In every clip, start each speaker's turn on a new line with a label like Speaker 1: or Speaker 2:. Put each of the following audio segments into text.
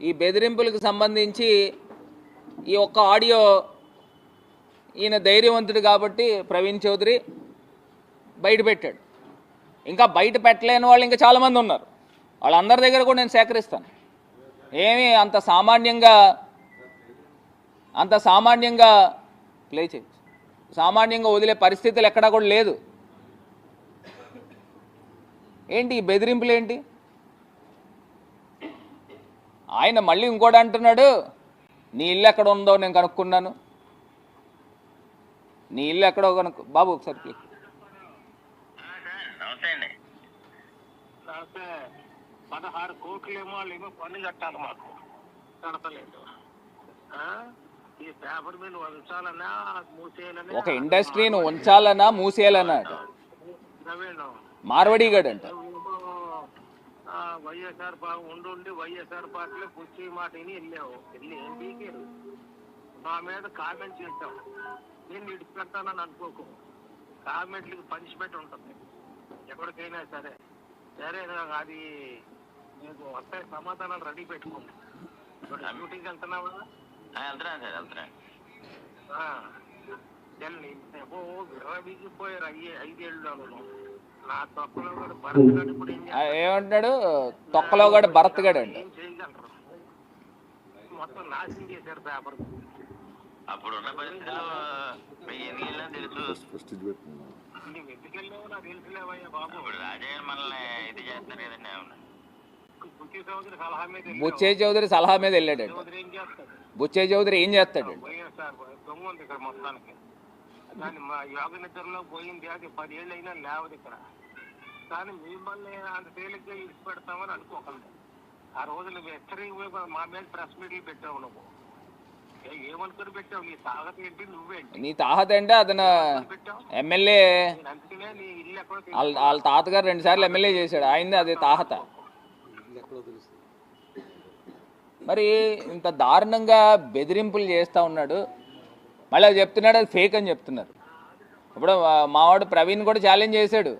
Speaker 1: ఈ బెదిరింపులకు సంబంధించి ఈ ఒక్క ఆడియో ఈయన ధైర్యవంతుడు కాబట్టి ప్రవీణ్ చౌదరి బయట పెట్టాడు. ఇంకా బయట పెట్టలేని వాళ్ళు ఇంకా చాలామంది ఉన్నారు. వాళ్ళందరి దగ్గర కూడా నేను సేకరిస్తాను. ఏమీ అంత సామాన్యంగా ప్లే చేయొచ్చు, సామాన్యంగా వదిలే పరిస్థితులు ఎక్కడా కూడా లేదు. ఏంటి ఈ బెదిరింపులు ఏంటి? ఆయన మళ్ళీ ఇంకోటి అంటున్నాడు, నీ ఇల్లు ఎక్కడ ఉందో నేను కనుక్కున్నాను. నీ ఇల్లు ఎక్కడో కనుక్కు బాబు ఒకసారి.
Speaker 2: నమస్తే అండి. 16 కోట్లేమో వాళ్ళేమో పన్ను కట్టాలి, మాకు కడతలేదు. ఈ పేపర్ మీద ఉంచాలన్నా మూసేయాలన్నా, ఒక
Speaker 1: ఇండస్ట్రీని ఉంచాలన్నా మూసేయాలన్నా మార్వడిగాడు అంట.
Speaker 2: వైఎస్ఆర్ ఉండి వైఎస్ఆర్ పార్టీలో కూర్చి మాట విని వెళ్ళావు. వెళ్ళి ఏం పీకారు? మా మీద కామెంట్ చేశావు. నేను విడిచిపెట్టానని అనుకోకు. కామెంట్లకి పనిష్మెంట్ ఉంటుంది ఎప్పటికైనా సరే. సరే అది నీకు వస్తాయి సమాధానాలు రెడీ పెట్టుకోండి. డ్యూటీకి వెళ్తున్నావా?
Speaker 3: వెళ్తున్నాను సార్, వెళ్తున్నాను.
Speaker 2: విర్రబీగిపోయారు 5 ఏళ్ళు. నా తొక్కలో కూడా భరత్ గడు ఇప్పుడు
Speaker 1: ఏమంటాడు? తొక్కలో కూడా భరత్ గడు అండి.
Speaker 2: ఏం చేయగలరు? మొత్తం నాశనం చేశారు పేపర్.
Speaker 3: అప్పుడు ఉన్న పరిస్థితుల్లో ఎందుకు వెళ్ళినా తెలుసు.
Speaker 2: నువ్వు ఎందుకు వెళ్ళావు నాకు తెలుసులేవయ్యా బాబు.
Speaker 3: ఇప్పుడు రాజయ్య మనల్ని ఇది చేస్తారు కదండి. అవును,
Speaker 2: బుచ్చి చౌదరి సలహా మీద
Speaker 1: బుచ్చయ్య చౌదరి సలహా మీద వెళ్ళాడు.
Speaker 2: చౌదరి ఏం చేస్తాడు?
Speaker 1: బుచ్చయ్య చౌదరి ఏం చేస్తాడు?
Speaker 2: వైఎస్ఆర్ దొంగ ఉంది ఇక్కడ మొత్తానికి. దాన్ని మా యోగ నిద్రలో పోయింది. అది 10 ఏళ్ళు అయినా లేవదు ఇక్కడ. కానీ మిమ్మల్ని అంత తేలిగ్గా ఇచ్చి పెడతామని అనుకోకండి. ఆ రోజు నువ్వు హెచ్చరిక మా మీద ప్రెస్ మీట్లు పెట్టావు. నువ్వు ఏమనుకుని పెట్టావు? నీ తాగత ఏంటి? నువ్వేంటి
Speaker 1: నీ తాహత అంటే అతను ఎమ్మెల్యే,
Speaker 2: అందుకనే నీ ఇల్లు ఎక్కడో
Speaker 1: వాళ్ళ తాతగారు 2 సార్లు ఎమ్మెల్యే చేశాడు. ఆయనది అది తాహత. మరి ఇంత దారుణంగా బెదిరింపులు చేస్తూ ఉన్నాడు. మళ్ళీ అది చెప్తున్నాడు అది ఫేక్ అని చెప్తున్నారు. ఇప్పుడు మావాడు ప్రవీణ్ కూడా ఛాలెంజ్ చేశాడు,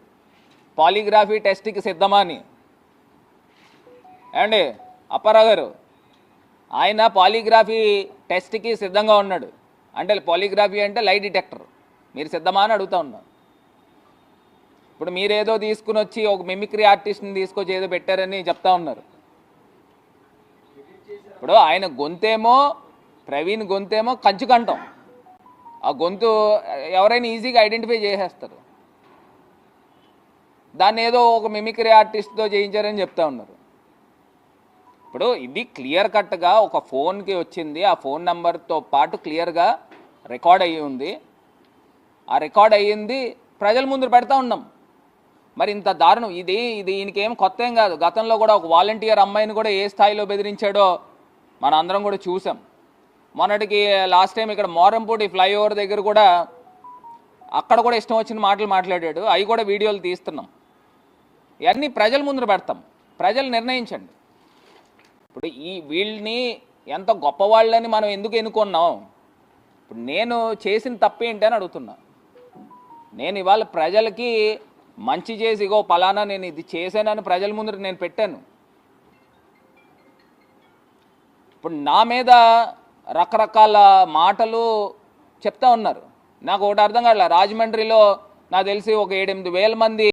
Speaker 1: పాలిగ్రఫీ టెస్ట్కి సిద్ధమా అని. ఏమండి అప్పారావు గారు, ఆయన పాలిగ్రఫీ టెస్ట్కి సిద్ధంగా ఉన్నాడు. అంటే పాలిగ్రఫీ అంటే లై డిటెక్టర్. మీరు సిద్ధమా అని అడుగుతూ ఉన్నాం. ఇప్పుడు మీరేదో తీసుకుని వచ్చి ఒక మిమిక్రీ ఆర్టిస్ట్ని తీసుకొచ్చి ఏదో పెట్టారని చెప్తా ఉన్నారు. ఇప్పుడు ఆయన గొంతేమో, ప్రవీణ్ గొంతేమో కంచుకంఠం. ఆ గొంతు ఎవరైనా ఈజీగా ఐడెంటిఫై చేసేస్తారు. దాన్ని ఏదో ఒక మిమిక్రీ ఆర్టిస్ట్తో చేయించారని చెప్తా ఉన్నారు. ఇప్పుడు ఇది క్లియర్ కట్గా ఒక ఫోన్కి వచ్చింది. ఆ ఫోన్ నెంబర్తో పాటు క్లియర్గా రికార్డ్ అయ్యి ఉంది. ఆ రికార్డ్ అయ్యింది ప్రజల ముందు పెడతా ఉన్నాం. మరి ఇంత దారుణం ఇది ఈయనకేం కొత్త ఏం కాదు. గతంలో కూడా ఒక వాలంటీర్ అమ్మాయిని కూడా ఏ స్థాయిలో బెదిరించాడో మన అందరం కూడా చూసాం. మొన్నటికి లాస్ట్ టైం ఇక్కడ మోరంపూడి ఫ్లైఓవర్ దగ్గర కూడా అక్కడ కూడా ఇష్టం వచ్చిన మాటలు మాట్లాడాడు. అవి కూడా వీడియోలు తీస్తున్నాం. ఇవన్నీ ప్రజల ముందు పెడతాం. ప్రజలు నిర్ణయించండి. ఇప్పుడు వీళ్ళని ఎంత గొప్పవాళ్ళని మనం ఎందుకు ఎన్నుకున్నాం? ఇప్పుడు నేను చేసిన తప్పేంటి అని అడుగుతున్నా. నేను ఇవాళ ప్రజలకి మంచి చేసి ఇగో పలానా నేను ఇది చేశానని ప్రజల ముందు నేను పెట్టాను. ఇప్పుడు నా మీద రకరకాల మాటలు చెప్తా ఉన్నారు. నాకు ఒకటి అర్థం కావట్లేదు. రాజమండ్రిలో నాకు తెలిసి ఒక 7-8 వేల మంది